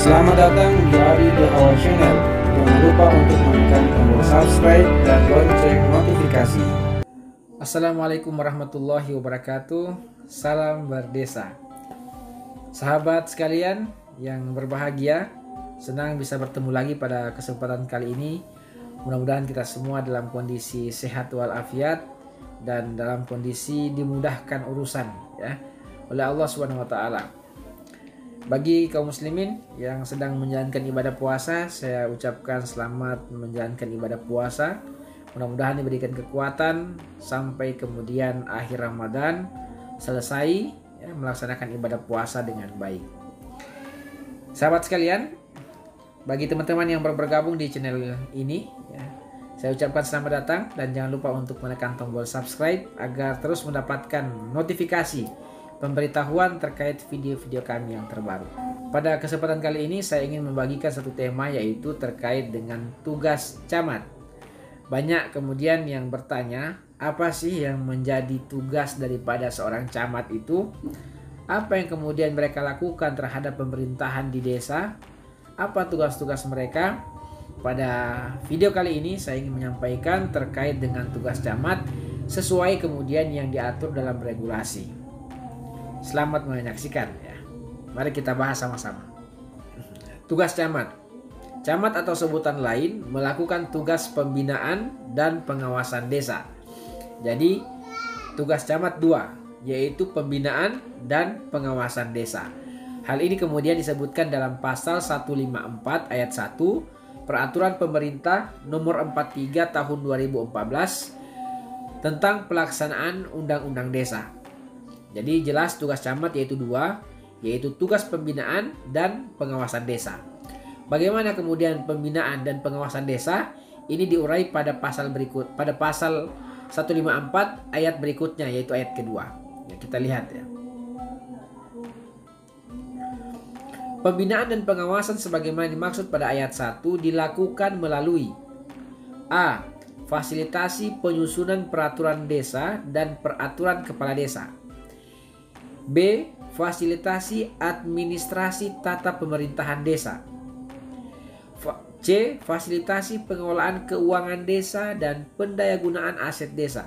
Selamat datang di Ari The Our Channel. Jangan lupa untuk menekan tombol subscribe dan lonceng notifikasi. Assalamualaikum warahmatullahi wabarakatuh. Salam berdesa. Sahabat sekalian yang berbahagia, senang bisa bertemu lagi pada kesempatan kali ini. Mudah-mudahan kita semua dalam kondisi sehat walafiat dan dalam kondisi dimudahkan urusan ya oleh Allah Subhanahu wa taala. Bagi kaum muslimin yang sedang menjalankan ibadah puasa, saya ucapkan selamat menjalankan ibadah puasa. Mudah-mudahan diberikan kekuatan sampai kemudian akhir Ramadan selesai ya, melaksanakan ibadah puasa dengan baik. Sahabat sekalian, bagi teman-teman yang baru bergabung di channel ini ya, saya ucapkan selamat datang dan jangan lupa untuk menekan tombol subscribe agar terus mendapatkan notifikasi pemberitahuan terkait video-video kami yang terbaru. Pada kesempatan kali ini saya ingin membagikan satu tema, yaitu terkait dengan tugas camat. Banyak kemudian yang bertanya, apa sih yang menjadi tugas daripada seorang camat itu? Apa yang kemudian mereka lakukan terhadap pemerintahan di desa? Apa tugas-tugas mereka? Pada video kali ini saya ingin menyampaikan terkait dengan tugas camat sesuai kemudian yang diatur dalam regulasi. Selamat menyaksikan ya. Mari kita bahas sama-sama. Tugas camat. Camat atau sebutan lain melakukan tugas pembinaan dan pengawasan desa. Jadi tugas camat dua, yaitu pembinaan dan pengawasan desa. Hal ini kemudian disebutkan dalam pasal 154 ayat 1 Peraturan Pemerintah Nomor 43 Tahun 2014 tentang pelaksanaan Undang-Undang Desa. Jadi jelas tugas camat yaitu dua, yaitu tugas pembinaan dan pengawasan desa. Bagaimana kemudian pembinaan dan pengawasan desa? Ini diurai pada pasal berikut, pada pasal 154 ayat berikutnya, yaitu ayat kedua. Ya, kita lihat ya. Pembinaan dan pengawasan sebagaimana dimaksud pada ayat 1 dilakukan melalui A. Fasilitasi penyusunan peraturan desa dan peraturan kepala desa. B. Fasilitasi administrasi tata pemerintahan desa. C. Fasilitasi pengelolaan keuangan desa dan pendayagunaan aset desa.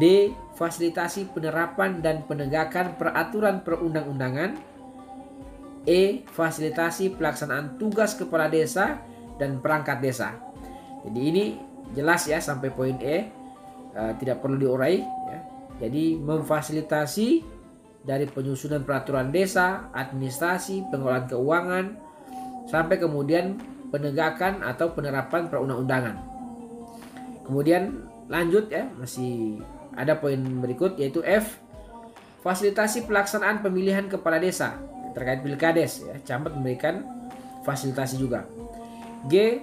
D. Fasilitasi penerapan dan penegakan peraturan perundang-undangan. E. Fasilitasi pelaksanaan tugas kepala desa dan perangkat desa. Jadi ini jelas ya sampai poin E, tidak perlu diurai ya. Jadi memfasilitasi dari penyusunan peraturan desa, administrasi, pengelolaan keuangan, sampai kemudian penegakan atau penerapan perundang-undangan. Kemudian lanjut ya, masih ada poin berikut yaitu F. Fasilitasi pelaksanaan pemilihan kepala desa terkait pilkades ya, camat memberikan fasilitasi juga. G.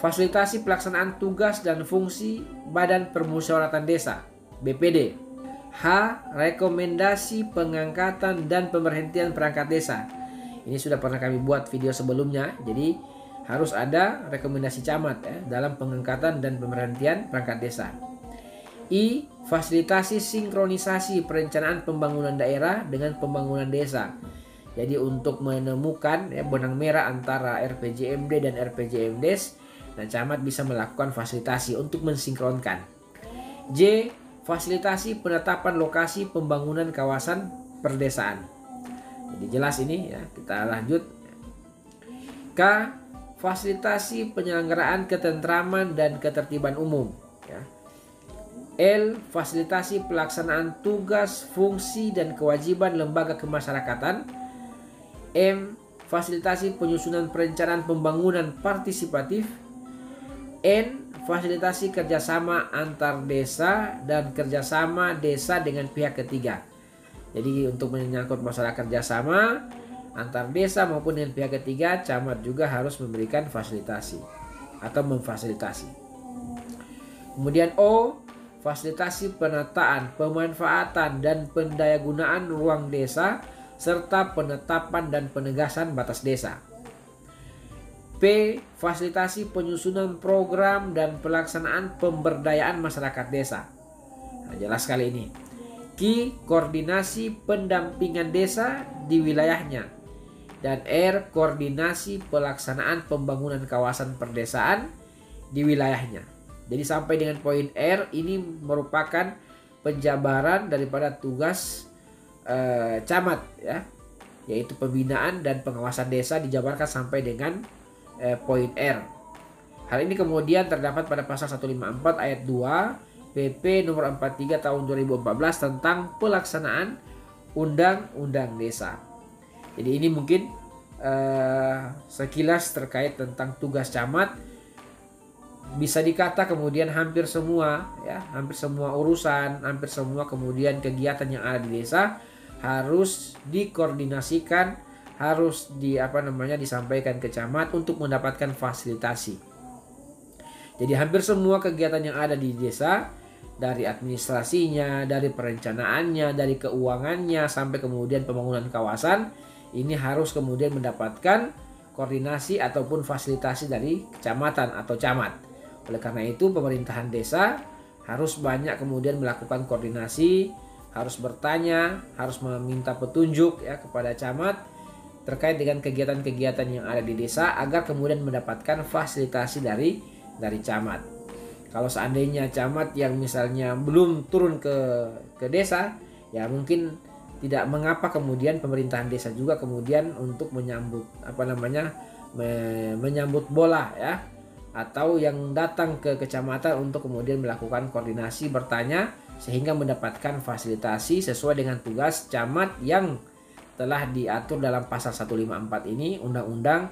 Fasilitasi pelaksanaan tugas dan fungsi Badan Permusyawaratan Desa (BPD). H. Rekomendasi pengangkatan dan pemberhentian perangkat desa. Ini sudah pernah kami buat video sebelumnya. Jadi harus ada rekomendasi camat ya, dalam pengangkatan dan pemberhentian perangkat desa. I. Fasilitasi sinkronisasi perencanaan pembangunan daerah dengan pembangunan desa. Jadi untuk menemukan ya, benang merah antara RPJMD dan RPJMDes, dan camat bisa melakukan fasilitasi untuk mensinkronkan. J. Fasilitasi penetapan lokasi pembangunan kawasan perdesaan. Jadi jelas ini ya, kita lanjut. K. Fasilitasi penyelenggaraan ketentraman dan ketertiban umum ya. L. Fasilitasi pelaksanaan tugas, fungsi dan kewajiban lembaga kemasyarakatan. M. Fasilitasi penyusunan perencanaan pembangunan partisipatif. N. Fasilitasi kerjasama antar desa dan kerjasama desa dengan pihak ketiga. Jadi untuk menyangkut masalah kerjasama antar desa maupun dengan pihak ketiga, camat juga harus memberikan fasilitasi atau memfasilitasi. Kemudian O. Fasilitasi penataan, pemanfaatan dan pendayagunaan ruang desa serta penetapan dan penegasan batas desa. P. Fasilitasi penyusunan program dan pelaksanaan pemberdayaan masyarakat desa. Nah, jelas sekali ini. Q. Koordinasi pendampingan desa di wilayahnya. dan R. Koordinasi pelaksanaan pembangunan kawasan perdesaan di wilayahnya. Jadi sampai dengan poin R ini merupakan penjabaran daripada tugas camat ya, yaitu pembinaan dan pengawasan desa dijabarkan sampai dengan poin R. Hal ini kemudian terdapat pada pasal 154 ayat 2 PP nomor 43 tahun 2014 tentang pelaksanaan Undang-Undang Desa. Jadi ini mungkin sekilas terkait tentang tugas camat. Bisa dikata kemudian hampir semua urusan, hampir semua kemudian kegiatan yang ada di desa harus dikoordinasikan, harus disampaikan ke camat untuk mendapatkan fasilitasi. Jadi hampir semua kegiatan yang ada di desa, dari administrasinya, dari perencanaannya, dari keuangannya sampai kemudian pembangunan kawasan, ini harus kemudian mendapatkan koordinasi ataupun fasilitasi dari kecamatan atau camat. Oleh karena itu pemerintahan desa harus banyak kemudian melakukan koordinasi, harus bertanya, harus meminta petunjuk ya kepada camat terkait dengan kegiatan-kegiatan yang ada di desa agar kemudian mendapatkan fasilitasi dari camat. Kalau seandainya camat yang misalnya belum turun ke desa, ya mungkin tidak mengapa kemudian pemerintahan desa juga kemudian untuk menyambut menyambut bola ya, atau yang datang ke kecamatan untuk kemudian melakukan koordinasi, bertanya sehingga mendapatkan fasilitasi sesuai dengan tugas camat yang telah diatur dalam pasal 154 ini, undang-undang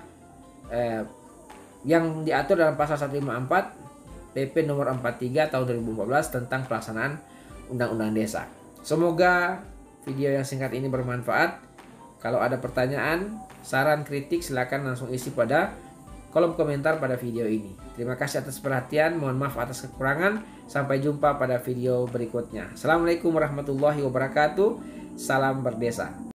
yang diatur dalam pasal 154 PP nomor 43 tahun 2014 tentang pelaksanaan Undang-Undang Desa. Semoga video yang singkat ini bermanfaat. Kalau ada pertanyaan, saran, kritik, silakan langsung isi pada kolom komentar pada video ini. Terima kasih atas perhatian, mohon maaf atas kekurangan. Sampai jumpa pada video berikutnya. Assalamualaikum warahmatullahi wabarakatuh. Salam berdesa.